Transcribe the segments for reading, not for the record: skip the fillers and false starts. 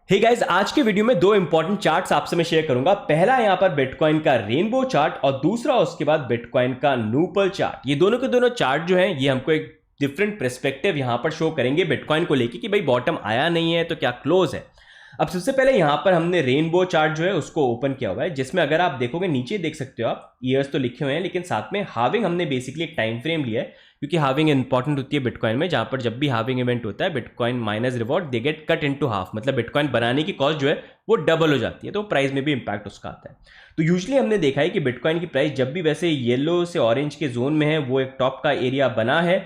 Hey guys, आज के video में दो इंपॉर्टेंट चार्ट्स आपसे मैं शेयर करूंगा। पहला यहां पर बिटकॉइन का रेनबो चार्ट और दूसरा उसके बाद बिटकॉइन का नूपल चार्ट। ये दोनों के दोनों चार्ट जो हैं ये हमको एक डिफरेंट पर्सपेक्टिव यहां पर शो करेंगे बिटकॉइन को लेके कि भाई बॉटम आया नहीं है तो क्या क्लोज है। अब सबसे पहले यहां पर हमने रेनबो चार्ट जो है उसको ओपन किया हुआ है, जिसमें अगर आप देखोगे नीचे देख सकते हो आप ईयर्स तो लिखे हुए हैं, लेकिन साथ में हाविंग हमने बेसिकली एक टाइम फ्रेम लिया है, क्योंकि हाविंग इंपॉर्टेंट होती है बिटकॉइन में। जहां पर जब भी हाविंग इवेंट होता है bitcoin minus reward they get cut into half, मतलब बिटकॉइन बनाने की कॉस्ट जो है वो डबल हो जाती है, तो प्राइस में भी इंपैक्ट उसका आता है। तो यूजुअली हमने देखा है कि बिटकॉइन की प्राइस जब भी वैसे येलो से ऑरेंज के जोन में है वो एक टॉप का एरिया बना है,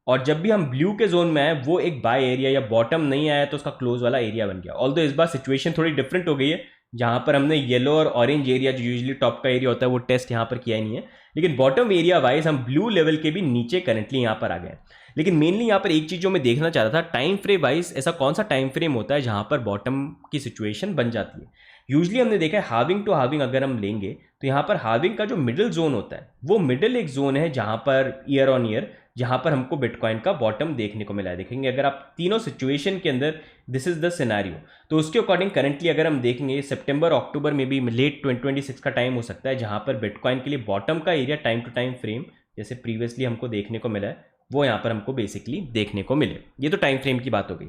और जब भी हम ब्लू के जोन में आए वो एक बाय एरिया या बॉटम नहीं आया तो उसका क्लोज वाला एरिया बन गया। ऑल्दो इस बार सिचुएशन थोड़ी डिफरेंट हो गई है, जहां पर हमने येलो और ऑरेंज एरिया जो यूजुअली टॉप का एरिया होता है वो टेस्ट यहां पर किया ही नहीं है, लेकिन बॉटम एरिया वाइज हम ब्लू लेवल के भी नीचे करंटली यहां पर आ गए। लेकिन मेनली यहां पर एक चीज जो मैं देखना चाह रहा था, टाइम फ्रेम वाइज ऐसा कौन सा टाइम फ्रेम होता है जहां पर बॉटम की सिचुएशन बन जाती है। यूजुअली हमने देखा है हाविंग टू हाविंग अगर हम लेंगे तो यहाँ पर हाविंग का जो मिडिल जोन होता है वो मिडिल एक जोन है जहां पर ईयर ऑन ईयर जहां पर हमको बिटकॉइन का बॉटम देखने को मिला है। देखेंगे अगर आप तीनों सिचुएशन के अंदर दिस इज द सिनेरियो, तो उसके अकॉर्डिंग करंटली अगर हम देखेंगे सितंबर अक्टूबर में भी लेट 2026 का टाइम हो सकता है जहां पर बिटकॉइन के लिए बॉटम का area time to time frame जैसे प्रीवियसली हमको देखने को मिला है वो यहाँ पर हमको बेसिकली देखने को मिले। ये तो टाइम फ्रेम की बात हो गई।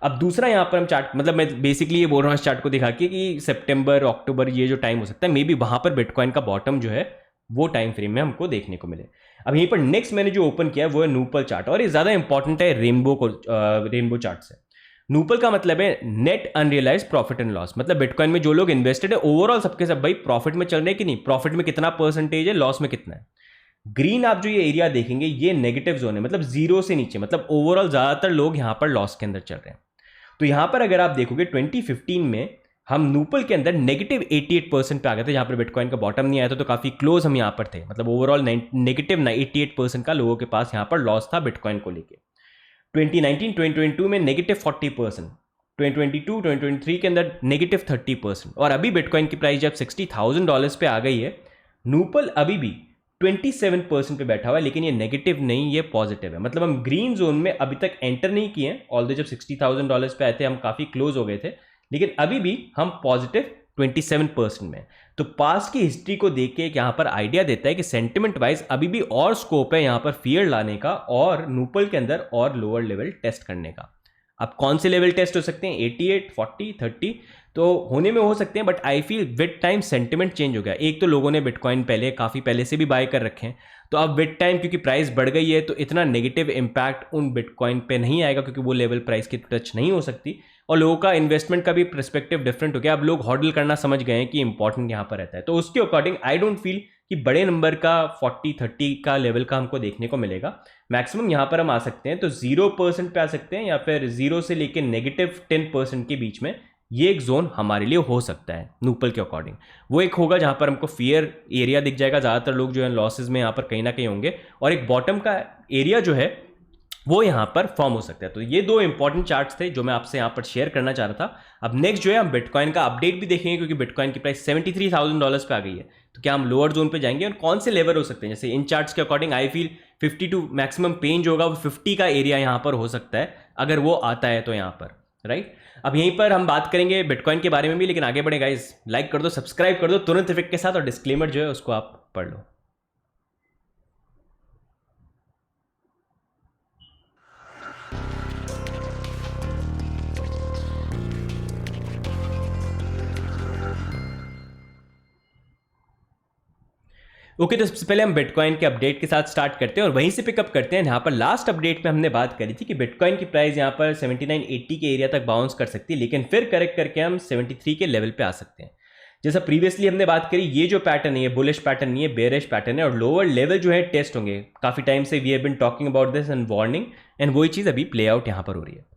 अब दूसरा यहाँ पर हम चार्ट, मतलब मैं बेसिकली ये बोल रहा हूँ इस चार्ट को दिखा के कि सितंबर अक्टूबर ये जो टाइम हो सकता है मे बी वहां पर बिटकॉइन का बॉटम जो है वो टाइम फ्रेम में हमको देखने को मिले। अब यहीं पर नेक्स्ट मैंने जो ओपन किया है वो है नूपल चार्ट, और ये ज्यादा इंपॉर्टेंट है रेनबो चार्ट से। नूपल का मतलब है net unrealise profit and loss, मतलब बिटकॉइन में जो लोग इन्वेस्टेड है ओवरऑल सबके सब भाई प्रॉफिट में चल रहे हैं कि नहीं, प्रॉफिट में कितना परसेंटेज है, लॉस में कितना है। ग्रीन आप जो ये एरिया देखेंगे ये नेगेटिव जोन है, मतलब जीरो से नीचे, मतलब ओवरऑल ज्यादातर लोग यहां पर लॉस के अंदर चल रहे हैं। तो यहां पर अगर आप देखोगे 2015 में हम नूपल के अंदर नेगेटिव 88% पे आ गए थे, जहां पर बिटकॉइन का बॉटम नहीं आया था, तो काफी क्लोज हम यहां पर थे, मतलब ओवरऑल नेगेटिव 88% का लोगों के पास यहां पर लॉस था बिटकॉइन को लेके। 2019-2022 में नेगेटिव 40%, 2022 2023 के अंदर नेगेटिव 30%, और अभी बिटकॉइन की प्राइस जब $60,000 पे आ गई है, नूपल अभी भी 27% पे बैठा हुआ है, लेकिन ये नेगेटिव नहीं, ये पॉजिटिव है। मतलब हम ग्रीन जोन में अभी तक एंटर नहीं किए हैं, ऑल्दो जब $60,000 पे आए थे हम काफी क्लोज हो गए थे, लेकिन अभी भी हम पॉजिटिव 27% में। तो पास्ट की हिस्ट्री को देख के यहाँ पर आइडिया देता है कि सेंटिमेंट वाइज अभी भी और स्कोप है यहाँ पर फियर लाने का और नूपल के अंदर और लोअर लेवल टेस्ट करने का। अब कौन से लेवल टेस्ट हो सकते हैं, 88, 40, 30 तो होने में हो सकते हैं, but I feel with time sentiment change हो गया। एक तो लोगों ने बिटकॉइन पहले काफ़ी पहले से भी बाय कर रखे हैं, तो अब विद टाइम क्योंकि प्राइस बढ़ गई है तो इतना नेगेटिव इंपैक्ट उन बिटकॉइन पे नहीं आएगा, क्योंकि वो लेवल प्राइस की टच नहीं हो सकती, और लोगों का इन्वेस्टमेंट का भी पर्सपेक्टिव डिफरेंट हो गया। अब लोग हॉडल करना समझ गए हैं कि इंपॉर्टेंट यहाँ पर रहता है, तो उसके अकॉर्डिंग आई डोंट फील कि बड़े नंबर का 40-30 का लेवल का हमको देखने को मिलेगा। मैक्सिमम यहाँ पर हम आ सकते हैं तो 0% पे आ सकते हैं, या फिर 0 से लेकर नेगेटिव 10% के बीच में ये एक जोन हमारे लिए हो सकता है नूपल के अकॉर्डिंग। वो एक होगा जहां पर हमको फियर एरिया दिख जाएगा, ज़्यादातर लोग जो है लॉसेज में यहाँ पर कहीं ना कहीं होंगे, और एक बॉटम का एरिया जो है वो यहाँ पर फॉर्म हो सकता है। तो ये दो इंपॉर्टेंट चार्ट्स थे जो मैं आपसे यहाँ पर शेयर करना चाह रहा था। अब नेक्स्ट जो है हम बिटकॉइन का अपडेट भी देखेंगे, क्योंकि बिटकॉइन की प्राइस $73,000 पे आ गई है, तो क्या हम लोअर जोन पे जाएंगे और कौन से लेवल हो सकते हैं। जैसे इन चार्ट्स के according I feel 52 maximum pain जो होगा वो 50 का एरिया यहाँ पर हो सकता है अगर वो आता है तो यहाँ पर, राइट। अब यहीं पर हम बात करेंगे बिटकॉइन के बारे में भी, लेकिन आगे बढ़े गाइस, लाइक कर दो, सब्सक्राइब कर दो तुरंत इफेक्ट के साथ, और डिस्क्लेमर जो है उसको आप पढ़ लो। ओके, तो सबसे पहले हम बिटकॉइन के अपडेट के साथ स्टार्ट करते हैं और वहीं से पिकअप करते हैं। यहाँ पर लास्ट अपडेट पे हमने बात करी थी कि बिटकॉइन की प्राइस यहाँ पर 7980 के एरिया तक बाउंस कर सकती है, लेकिन फिर करेक्ट करके हम 73 के लेवल पे आ सकते हैं। जैसा प्रीवियसली हमने बात करी, ये जो पैटर्न है ये बुलिश पैटर्न नहीं है, बेयरिश पैटर्न है, और लोअर लेवल जो है टेस्ट होंगे। काफी टाइम से we have been talking about this and warning, and वही चीज अभी प्ले आउट यहाँ पर हो रही है।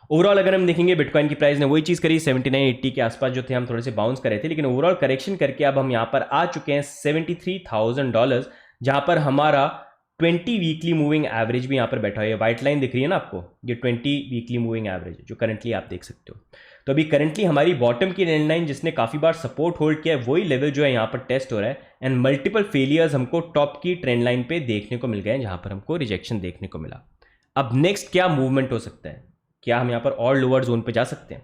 ओवरऑल अगर हम देखेंगे बिटकॉइन की प्राइस ने वही चीज करी, 7980 के आसपास जो थे हम थोड़े से बाउंस कर रहे थे, लेकिन ओवरऑल करेक्शन करके अब हम यहाँ पर आ चुके हैं $73,000, जहां पर हमारा 20 वीकली मूविंग एवरेज भी यहाँ पर बैठा है। व्हाइट लाइन दिख रही है ना आपको, ये 20 वीकली मूविंग एवरेज जो करंटली आप देख सकते हो। तो अभी करंटली हमारी बॉटम की ट्रेंड लाइन जिसने काफी बार सपोर्ट होल्ड किया है वही लेवल जो है यहाँ पर टेस्ट हो रहा है, एंड मल्टीपल फेलियर्स हमको टॉप की ट्रेंड लाइन पे देखने को मिल गए हैं, जहां पर हमको रिजेक्शन देखने को मिला। अब नेक्स्ट क्या मूवमेंट हो सकता है, क्या हम यहाँ पर और लोअर जोन पे जा सकते हैं।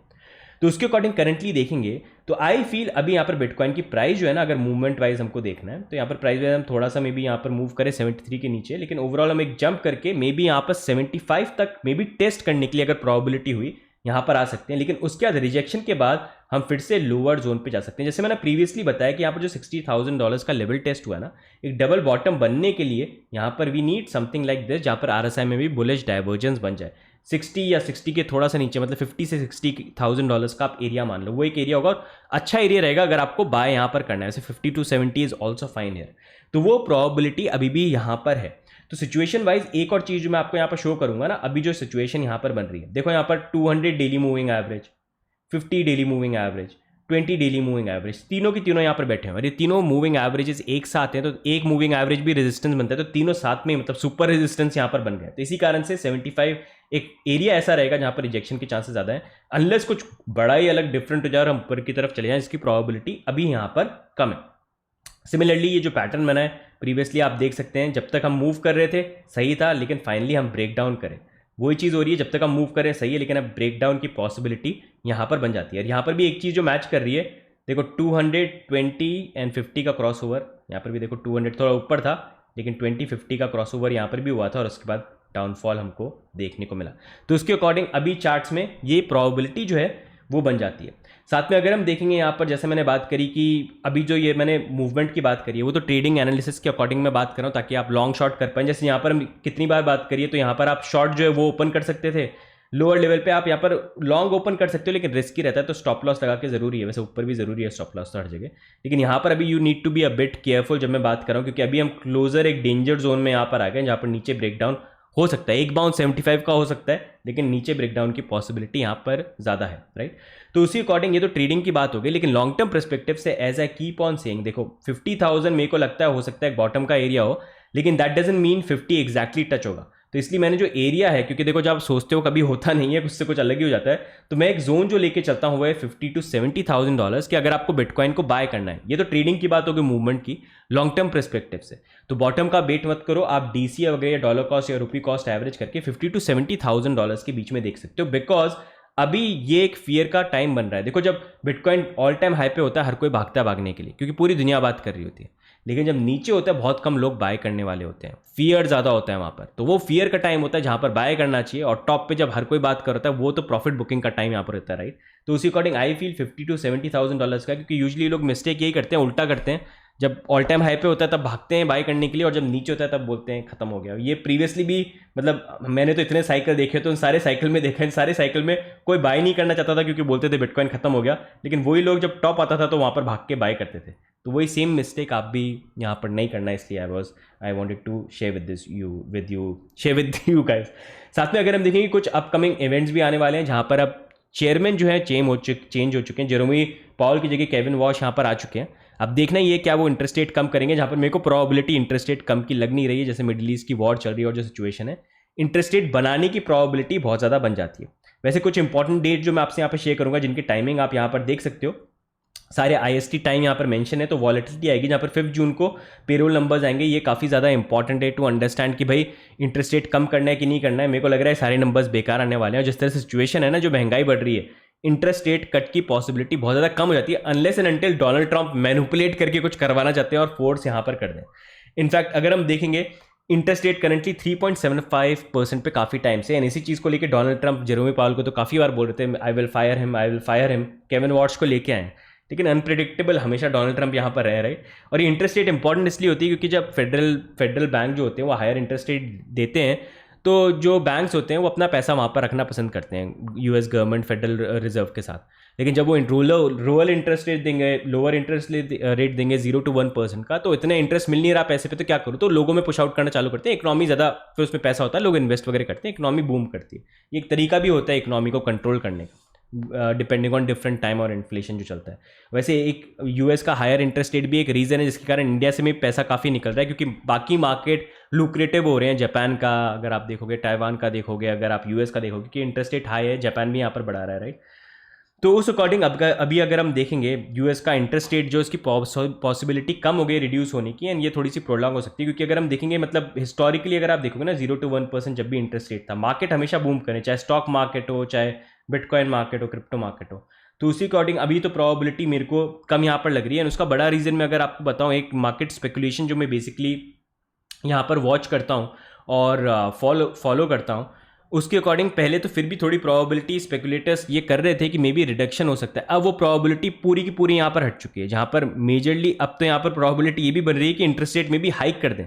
तो उसके अकॉर्डिंग करंटली देखेंगे तो आई फील अभी यहाँ पर बिटकॉइन की प्राइस जो है ना, अगर मूवमेंट वाइज हमको देखना है तो यहाँ पर प्राइस वाइज हम थोड़ा सा मे बी यहाँ पर मूव करें 73 के नीचे, लेकिन ओवरऑल हम एक जंप करके मे बी यहाँ पर 75 तक मे बी टेस्ट करने के लिए अगर प्रोबेबिलिटी हुई यहाँ पर आ सकते हैं। लेकिन उसके बाद रिजेक्शन के बाद हम फिर से लोअर जोन पे जा सकते हैं। जैसे मैंने प्रीवियसली बताया कि यहाँ पर जो $60,000 का लेवल टेस्ट हुआ ना, एक डबल बॉटम बनने के लिए यहाँ पर we need something like this, जहाँ पर आरएसआई में भी बुलिश डाइवर्जेंस बन जाए 60 या 60 के थोड़ा सा नीचे, मतलब 50 से $60,000 का आप एरिया मान लो, वो एक एरिया होगा और अच्छा एरिया रहेगा अगर आपको बाय यहाँ पर करना है। वैसे 50 to 70 is also fine here, तो वो प्रोबेबिलिटी अभी भी यहाँ पर है। तो सिचुएशन वाइज एक और चीज जो मैं आपको यहाँ पर शो करूंगा ना, अभी जो सिचुएशन यहाँ पर बन रही है, देखो यहाँ पर 200 daily moving average, 50 daily moving average, 20 daily moving average, तीनों की तीनों यहाँ पर बैठे हैं और ये तीनों मूविंग एवरेजेस एक साथ हैं, तो एक मूविंग एवरेज भी रेजिस्टेंस बनता है, तो तीनों साथ में मतलब सुपर रेजिस्टेंस यहाँ पर बन गया। तो इसी कारण से 75 एक एरिया ऐसा रहेगा जहाँ पर रिजेक्शन के चांसेस ज़्यादा है, अनलेस कुछ बड़ा ही अलग डिफरेंट हो जाए और हम ऊपर की तरफ चले जाएं, इसकी प्रोबेबिलिटी अभी यहाँ पर कम है। सिमिलरली ये जो पैटर्न बना है प्रीवियसली आप देख सकते हैं, जब तक हम मूव कर रहे थे सही था, लेकिन फाइनली हम ब्रेक डाउन करें, वही चीज़ हो रही है, जब तक हम मूव करें सही है, लेकिन अब ब्रेक डाउन की पॉसिबिलिटी यहाँ पर बन जाती है। और यहाँ पर भी एक चीज़ जो मैच कर रही है, देखो 220 एंड 50 का क्रॉस ओवर, यहाँ पर भी देखो 200 थोड़ा ऊपर था, लेकिन 20-50 का क्रॉस ओवर यहाँ पर भी हुआ था और उसके बाद डाउनफॉल हमको देखने को मिला। तो उसके अकॉर्डिंग अभी चार्ट्स में ये प्रोबेबिलिटी जो है वो बन जाती है। साथ में अगर हम देखेंगे यहाँ पर, जैसे मैंने बात करी कि अभी जो ये मैंने मूवमेंट की बात करी है वो तो ट्रेडिंग एनालिसिस के अकॉर्डिंग मैं बात कर रहा हूँ, ताकि आप लॉन्ग शॉर्ट कर पाएं। जैसे यहाँ पर हम कितनी बार बात करिए, तो यहाँ पर आप शॉर्ट जो है वो ओपन कर सकते थे, लोअर लेवल पे आप यहाँ पर लॉन्ग ओपन कर सकते हो, लेकिन रिस्की रहता है, तो स्टॉप लॉस लगा के जरूरी है। वैसे ऊपर भी जरूरी है स्टॉप लॉस तो हर जगह, लेकिन यहाँ पर अभी you need to be a bit careful जब मैं बात कर रहा हूँ, क्योंकि अभी हम क्लोजर एक डेंजर जोन में यहाँ पर आ गए, जहाँ पर नीचे ब्रेकडाउन हो सकता है, एक बाउंस 75 का हो सकता है, लेकिन नीचे ब्रेकडाउन की पॉसिबिलिटी यहाँ पर ज़्यादा है, राइट। तो उसी अकॉर्डिंग ये तो ट्रेडिंग की बात हो गई, लेकिन लॉन्ग टर्म परस्पेक्टिव से as I keep on saying, देखो 50,000 मेरे को लगता है हो सकता है बॉटम का एरिया हो, लेकिन that doesn't mean 50 exactly touch होगा। तो इसलिए मैंने जो एरिया है, क्योंकि देखो जब आप सोचते हो कभी होता नहीं है, उससे कुछ अलग ही हो जाता है, तो मैं एक जोन जो लेके चलता हूँ वो है $50,000 to $70,000 कि अगर आपको बिटकॉइन को बाय करना है। ये तो ट्रेडिंग की बात होगी मूवमेंट की, लॉन्ग टर्म परस्पेक्टिव से तो बॉटम का बेट मत करो, आप डीसी वगैरह या डॉलर कॉस्ट या रुपी कॉस्ट एवरेज करके $50,000 to $70,000 के बीच में देख सकते हो, बिकॉज अभी ये एक फियर का टाइम बन रहा है। देखो जब बिटकॉइन ऑल टाइम हाई पे होता है, हर कोई भागता है भागने के लिए, क्योंकि पूरी दुनिया बात कर रही होती है, लेकिन जब नीचे होता है बहुत कम लोग बाय करने वाले होते हैं, फियर ज़्यादा होता है वहाँ पर, तो वो फियर का टाइम होता है जहाँ पर बाय करना चाहिए, और टॉप पे जब हर कोई बात करता है वो तो प्रॉफिट बुकिंग का टाइम यहाँ पर होता है, राइट। तो उसी अकॉर्डिंग आई फील $50,000 to $70,000 का, क्योंकि यूजली लोग मिस्टेक यही करते हैं, उल्टा करते हैं, जब ऑल टाइम हाई पे होता है तब भागते हैं बाय करने के लिए, और जब नीचे होता है तब बोलते हैं खत्म हो गया। ये प्रीवियसली भी मतलब मैंने तो इतने साइकिल देखे, तो उन सारे साइकिल में देखा, इन सारे साइकिल में कोई बाय नहीं करना चाहता था, क्योंकि बोलते थे बिटकॉइन खत्म हो गया, लेकिन वही लोग जब टॉप आता था तो वहाँ पर भाग के बाय करते थे। तो वही सेम मिस्टेक आप भी यहाँ पर नहीं करना, इसलिए I wanted to share with you guys. साथ में अगर हम देखेंगे कुछ अपकमिंग इवेंट्स भी आने वाले हैं, जहाँ पर अब चेयरमैन जो है चेंज हो चुके हैं, जेरोमी पॉल की जगह केविन वॉश यहाँ पर आ चुके हैं। अब देखना ये क्या वो इंटरेस्ट रेट कम करेंगे, जहाँ पर मेरे को प्रोबेबिलिटी इंटरेस्ट रेट कम की लग नहीं रही है, जैसे मिडिल ईस्ट की वॉर चल रही है और जो सिचुएशन है, इंटरेस्ट रेट बनाने की प्रोबेबिलिटी बहुत ज़्यादा बन जाती है। वैसे कुछ इंपॉर्टेंट डेट जो मैं आपसे यहाँ पर शेयर करूँगा, जिनकी टाइमिंग आप यहाँ पर देख सकते हो, सारे IST टाइम यहाँ पर मेंशन है, तो वॉलेटिलिटी आएगी जहाँ पर 5 जून को पेरोल नंबर्स आएंगे। ये काफ़ी ज़्यादा इंपॉर्टेंट है टू अंडरस्टैंड कि भाई इंटरेस्ट रेट कम करना है कि नहीं करना है। मेरे को लग रहा है सारे नंबर्स बेकार आने वाले हैं, जिस तरह से सिचुएशन है ना, जो महंगाई बढ़ रही है, इंटरेस्ट रेट कट की पॉसिबिलिटी बहुत ज़्यादा कम हो जाती है, unless and until Donald Trump manipulate करके कुछ करवाना चाहते हैं और फोर्स यहाँ पर कर दें। इनफैक्ट अगर हम देखेंगे इंटरेस्ट रेट करंटली 3.75% पे काफ़ी टाइम से, इसी चीज़ को लेकर डोनाल्ड ट्रंप जेरोमी पावल को तो काफ़ी बार बोल रहे थे I will fire him, Kevin Watts को लेके आए, लेकिन अनप्रेडिक्टेबल हमेशा डोनाल्ड ट्रंप यहाँ पर रह रहे। और ये इंटरेस्ट रेट इंपॉर्टेंट इसलिए होती है क्योंकि जब फेडरल बैंक जो होते हैं वो हायर इंटरेस्ट रेट देते हैं, तो जो बैंक्स होते हैं वो अपना पैसा वहाँ पर रखना पसंद करते हैं यूएस गवर्नमेंट फेडरल रिजर्व के साथ। लेकिन जब वो रूरल इंटरेस्ट रेट देंगे, लोअर इंटरेस्ट रेट देंगे 0 to 1% का, तो इतना इंटरेस्ट मिल नहीं रहा पैसे पे, तो क्या करूँ, तो लोगों में पुश आउट करना चालू करते हैं, इकोनॉमी ज़्यादा फिर उसमें पैसा होता है, लोग इन्वेस्ट वगैरह करते हैं, इकोनॉमी बूम करती है। ये एक तरीका भी होता है इकोनॉमी को कंट्रोल करने का, डिपेंडिंग ऑन डिफरेंट टाइम और इन्फ्लेशन जो चलता है। वैसे एक यूएस का हायर इंटरेस्ट रेट भी एक रीज़न है जिसके कारण इंडिया से भी पैसा काफ़ी निकल रहा है, क्योंकि बाकी मार्केट लुक्रेटिव हो रहे हैं। जापान का अगर आप देखोगे, ताइवान का देखोगे, अगर आप यूएस का देखोगे कि इंटरेस्ट रेट हाई है, जापान भी यहाँ पर बढ़ा रहा है, राइट। तो उस अकॉर्डिंग अभी अगर हम देखेंगे यूएस का इंटरेस्ट रेट जो इसकी पॉसिबिलिटी कम हो गई रिड्यूस होने की, एंड ये थोड़ी सी प्रोलॉन्ग हो सकती है, क्योंकि अगर हम देखेंगे मतलब हिस्टोरिकली अगर आप देखोगे ना 0 to 1% जब भी इंटरेस्ट रेट था, मार्केट हमेशा बूम करे, चाहे स्टॉक मार्केट हो, चाहे बिटकॉइन मार्केट हो, क्रिप्टो मार्केट हो, तो उसी अकॉर्डिंग अभी तो प्रोबेबिलिटी मेरे को कम यहाँ पर लग रही है। उसका बड़ा रीज़न मैं अगर आपको बताऊँ, एक मार्केट स्पेकुलेशन जो मैं बेसिकली यहाँ पर वॉच करता हूँ और फॉलो करता हूँ, उसके अकॉर्डिंग पहले तो फिर भी थोड़ी प्रोबेबिलिटी स्पेकुलेटर्स ये कर रहे थे कि मे बी रिडक्शन हो सकता है। अब वो प्रोबेबिलिटी पूरी की पूरी यहाँ पर हट चुकी है, जहाँ पर मेजरली अब तो यहाँ पर प्रोबेबिलिटी ये भी बन रही है कि इंटरेस्ट रेट में भी हाइक कर दें।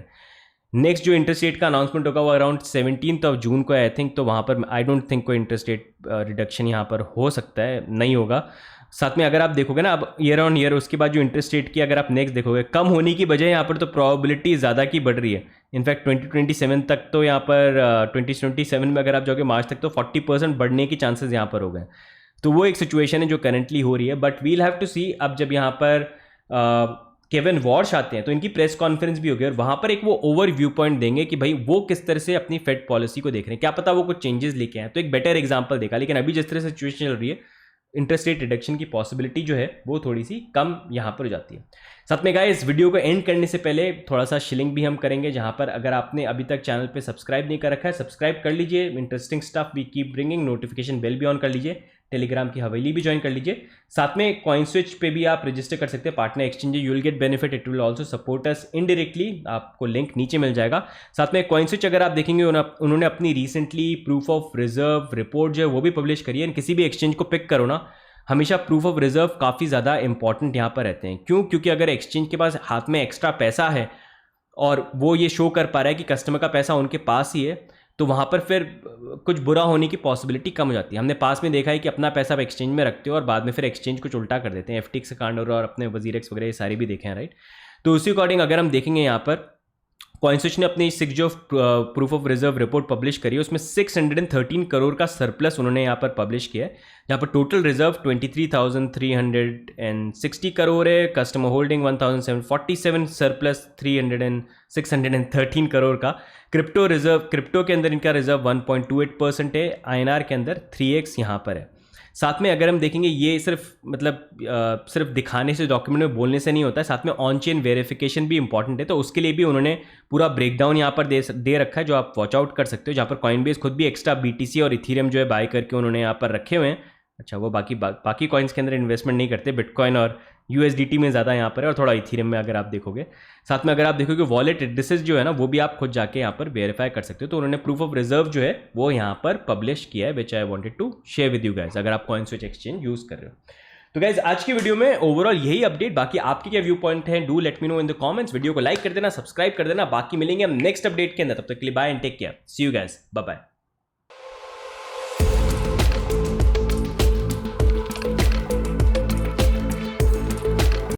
नेक्स्ट जो इंटरेस्ट रेट का अनाउंसमेंट होगा वो अराउंड 17 जून को आई थिंक, तो वहाँ पर आई डोंट थिंक कोई इंटरेस्ट रेट रिडक्शन यहाँ पर हो सकता है, नहीं होगा। साथ में अगर आप देखोगे ना अब ईयर ऑन ईयर, उसके बाद जो इंटरेस्ट रेट की अगर आप नेक्स्ट देखोगे, कम होने की बजाय यहाँ पर तो प्रोबेबिलिटी ज़्यादा की बढ़ रही है। इनफैक्ट 2027 तक तो यहाँ पर 2027 में अगर आप जाओगे मार्च तक, तो 40% बढ़ने की चांसेस यहाँ पर हो गए। तो वो एक सिचुएशन है जो करंटली हो रही है, बट वील हैव टू सी। अब जब यहाँ पर केविन वॉर्श आते हैं तो इनकी प्रेस कॉन्फ्रेंस भी होगी और वहाँ पर एक वो ओवर व्यू पॉइंट देंगे कि भाई वो किस तरह से अपनी फेड पॉलिसी को देख रहे हैं, क्या पता वो कुछ चेंजेस लेके आए, तो एक बेटर एग्जांपल देखा। लेकिन अभी जिस तरह से सिचुएशन चल रही है, इंटरेस्ट रेट रिडक्शन की पॉसिबिलिटी जो है वो थोड़ी सी कम यहाँ पर हो जाती है। साथ में गाइस, वीडियो को एंड करने से पहले थोड़ा सा शिलिंग भी हम करेंगे, जहाँ पर अगर आपने अभी तक चैनल पे सब्सक्राइब नहीं कर रखा है, सब्सक्राइब कर लीजिए। Interesting stuff we keep bringing, notification bell भी ऑन कर लीजिए, टेलीग्राम की हवेली भी ज्वाइन कर लीजिए। साथ में कॉइन स्विच पे भी आप रजिस्टर कर सकते हैं, partner exchange, you will get benefit, it will also support us indirectly, आपको लिंक नीचे मिल जाएगा। साथ में कॉइन स्विच अगर आप देखेंगे, उन्होंने अपनी recently proof of reserve report जो है वो भी पब्लिश करी है। किसी भी एक्सचेंज को पिक करो ना, हमेशा प्रूफ ऑफ रिजर्व काफ़ी ज़्यादा इंपॉर्टेंट यहाँ पर रहते हैं। क्यों? क्योंकि अगर एक्सचेंज के पास हाथ में एक्स्ट्रा पैसा है और वो ये शो कर पा रहा है कि कस्टमर का पैसा उनके पास ही है, तो वहाँ पर फिर कुछ बुरा होने की पॉसिबिलिटी कम हो जाती है। हमने पास में देखा है कि अपना पैसा आप एक्सचेंज में रखते हो और बाद में फिर एक्सचेंज कुछ उल्टा कर देते हैं। FTX कांड और अपने वजीरेक्स वगैरह ये सारे भी देखे हैं, राइट। तो उसी अकॉर्डिंग अगर हम देखेंगे यहाँ पर कॉइनस्विच ने अपनी 6 जो proof of reserve report publish करी है, उसमें 613 करोड़ का सरप्लस उन्होंने यहाँ पर पब्लिश किया है, जहाँ पर टोटल रिजर्व 23,360 करोड़ है, कस्टमर होल्डिंग 1,747, सरप्लस 613 करोड़ का। क्रिप्टो रिजर्व, क्रिप्टो के अंदर इनका रिजर्व 1.28% है, INR के अंदर 3x यहाँ पर है। साथ में अगर हम देखेंगे, ये सिर्फ सिर्फ दिखाने से, डॉक्यूमेंट में बोलने से नहीं होता है, साथ में ऑन चेन वेरिफिकेशन भी इंपॉर्टेंट है। तो उसके लिए भी उन्होंने पूरा ब्रेकडाउन यहाँ पर दे रखा है, जो आप वॉच आउट कर सकते हो, जहाँ पर कॉइनबेस खुद भी एक्स्ट्रा BTC और इथीरियम जो है बाय करके उन्होंने यहाँ पर रखे हुए हैं। अच्छा, वो बाकी कॉइन्स के अंदर इन्वेस्टमेंट नहीं करते, बिटकॉइन और USDT में ज़्यादा यहाँ पर है और थोड़ा इथीरियम में अगर आप देखोगे। साथ में अगर आप देखोगे वॉलेट एड्रेसेस जो है ना, वो भी आप खुद जाके यहाँ पर वेरीफाई कर सकते हो। तो उन्होंने प्रूफ ऑफ रिजर्व जो है वो यहाँ पर पब्लिश किया है, which I wanted to share with you guys, अगर आप कॉइन स्विच एक्सचेंज यूज़ कर रहे हो। तो गाइज, आज की वीडियो में ओवरऑल यही अपडेट। बाकी आपके क्या व्यू पॉइंट है, do let me know in the comments. Video को लाइक कर देना, सब्सक्राइब कर देना। बाकी मिलेंगे हम नेक्स्ट अपडेट के अंदर, तब तक के लिए bye and take care, see you guys, bye bye.